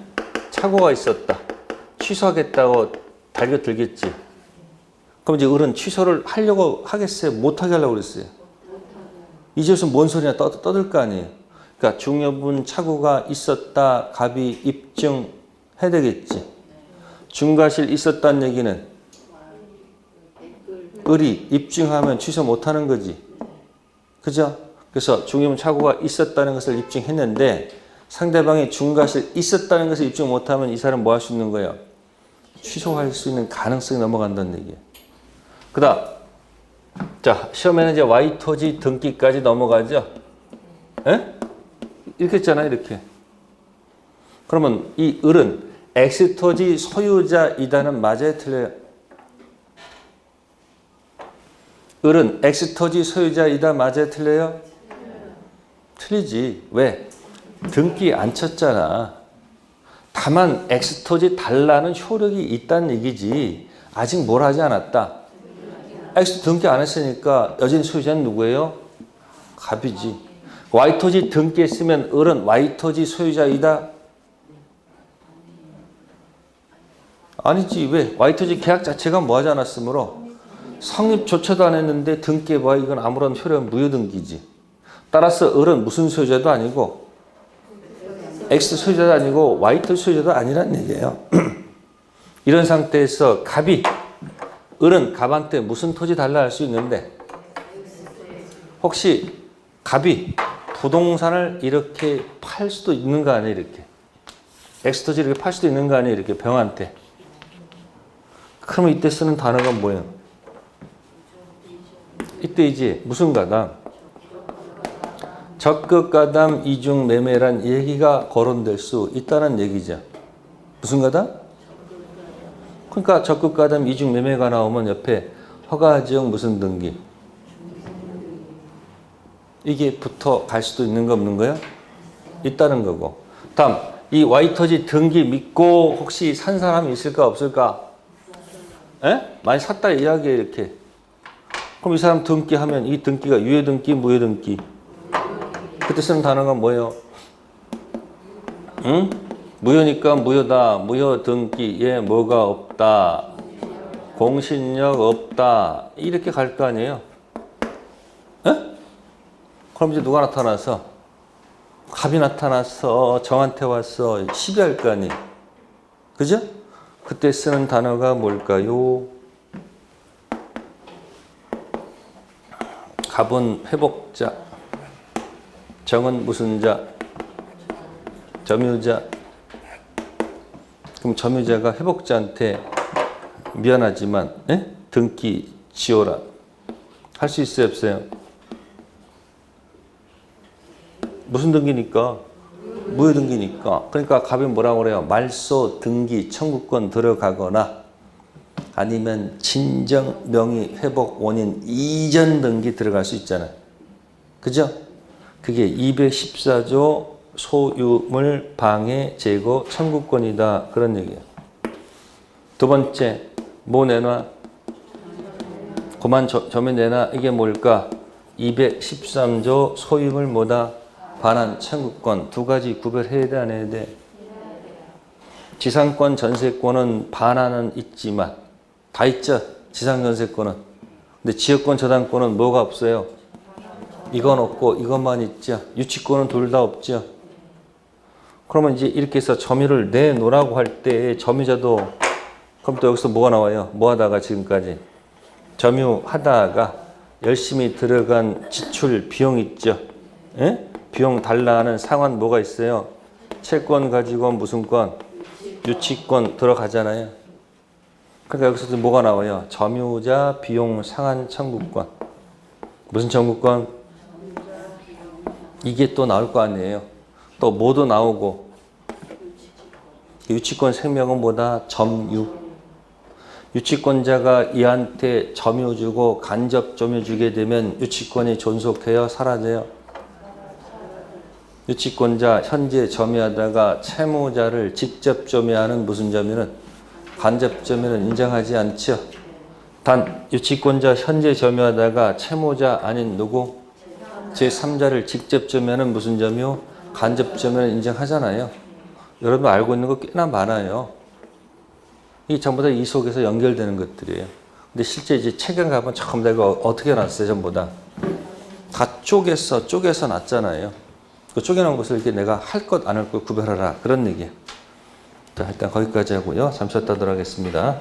A: 착오가 있었다. 취소하겠다고 달겨 들겠지. 그럼 이제 을은 취소를 하려고 하겠어요? 못하게 하려고 그랬어요? 이제서 뭔 소리냐 떠들 거 아니에요? 그러니까 중요분 착오가 있었다. 갑이 입증해야 되겠지. 중과실 있었다는 얘기는 을이 입증하면 취소 못하는 거지. 그죠? 그래서 중요분 착오가 있었다는 것을 입증했는데 상대방이 중과실 있었다는 것을 입증 못하면 이 사람 뭐 할 수 있는 거예요? 취소할 수 있는 가능성이 넘어간다는 얘기예요. 그 다음, 자, 시험에는 이제 Y토지 등기까지 넘어가죠? 예? 이렇게 했잖아요, 이렇게. 그러면 이 을은 X토지 소유자이다는 맞아요, 틀려요? 을은 X토지 소유자이다 맞아요, 틀려요? 틀리지. 왜? 등기 안 쳤잖아. 다만 X토지 달라는 효력이 있다는 얘기지. 아직 뭘 하지 않았다. X 등기 안 했으니까 여전히 소유자는 누구예요? 갑이지. Y토지 등기했으면 을은 Y토지 소유자이다? 아니지. 왜? Y토지 계약 자체가 뭐 하지 않았으므로 성립조차도 안 했는데 등기해봐. 이건 아무런 효력은 무효등기지. 따라서 을은 무슨 소유자도 아니고 X 소유자도 아니고 Y토지 소유자도 아니란 얘기예요. 이런 상태에서 갑이 을은 갑한테 무슨 토지 달라 할 수 있는데 혹시 갑이 부동산을 이렇게 팔 수도 있는 거 아니에요? 이렇게 X토지 이렇게 팔 수도 있는 거 아니에요? 이렇게 병한테. 그러면 이때 쓰는 단어가 뭐예요? 이때 이제 무슨 가담? 적극 가담 이중 매매란 얘기가 거론될 수 있다는 얘기죠. 무슨 가담? 그러니까 적극 가담 이중 매매가 나오면 옆에 허가지역 무슨 등기? 이게 붙어 갈 수도 있는 거 없는 거야? 있다는 거고. 다음, 이 Y토지 등기 믿고 혹시 산 사람이 있을까 없을까? 에? 많이 샀다 이야기해 이렇게. 그럼 이 사람 등기하면 이 등기가 유예 등기, 무예 등기. 그때 쓰는 단어가 뭐예요? 응? 무효니까 무효다. 무효 등기에 뭐가 없다. 공신력 없다. 이렇게 갈 거 아니에요? 에? 그럼 이제 누가 나타나서? 갑이 나타났어. 정한테 왔어. 시비할 거 아니에요? 그죠? 그때 쓰는 단어가 뭘까요? 갑은 회복자. 정은 무슨 자? 점유자. 그럼 점유자가 회복자한테 미안하지만 등기 지어라 할 수 있어요, 없어요? 무슨 등기니까? 무효등기니까. 그러니까 갑이 뭐라고 그래요? 말소 등기 청구권 들어가거나 아니면 진정 명의 회복 원인 이전 등기 들어갈 수 있잖아요. 그죠? 그게 214조 소유물 방해 제거 청구권이다. 그런 얘기예요. 두 번째, 뭐 내놔? 그만 점유 내놔. 이게 뭘까? 213조 소유물 뭐다? 반환 청구권. 두 가지 구별해야 돼, 안 해야 돼? 지상권, 전세권은 반환은 있지만 다 있죠? 지상 전세권은. 근데 지역권, 저당권은 뭐가 없어요? 이건 없고 이것만 있죠. 유치권은 둘 다 없죠. 그러면 이제 이렇게 해서 점유를 내놓으라고 할 때 점유자도 그럼 또 여기서 뭐가 나와요? 뭐 하다가 지금까지? 점유하다가 열심히 들어간 지출 비용 있죠. 예? 비용 달라는 상환 뭐가 있어요? 채권 가지고 무슨 권? 유치권 들어가잖아요. 그러니까 여기서 뭐가 나와요? 점유자 비용 상환 청구권. 무슨 청구권? 이게 또 나올 거 아니에요. 또 뭐도 나오고. 유치권 생명은 뭐다? 점유. 유치권자가 이한테 점유 주고 간접 점유 주게 되면 유치권이 존속해요? 사라져요? 유치권자 현재 점유하다가 채무자를 직접 점유하는 무슨 점유는? 간접 점유는 인정하지 않죠. 단 유치권자 현재 점유하다가 채무자 아닌 누구? 제3자를 직접 점유하는 무슨 점유? 간접 점유는 인정하잖아요. 여러분 알고 있는 거 꽤나 많아요. 이 전부 다 이 속에서 연결되는 것들이에요. 근데 실제 이제 책을 가보면 전부 다 이거 어떻게 놨어요? 전부 다 쪼개서 놨잖아요. 그 쪼개놓은 것을 이렇게 내가 할 것 안 할 것 구별하라. 그런 얘기예요. 자, 일단 거기까지 하고요. 잠시 쉬었다 하도록 하겠습니다.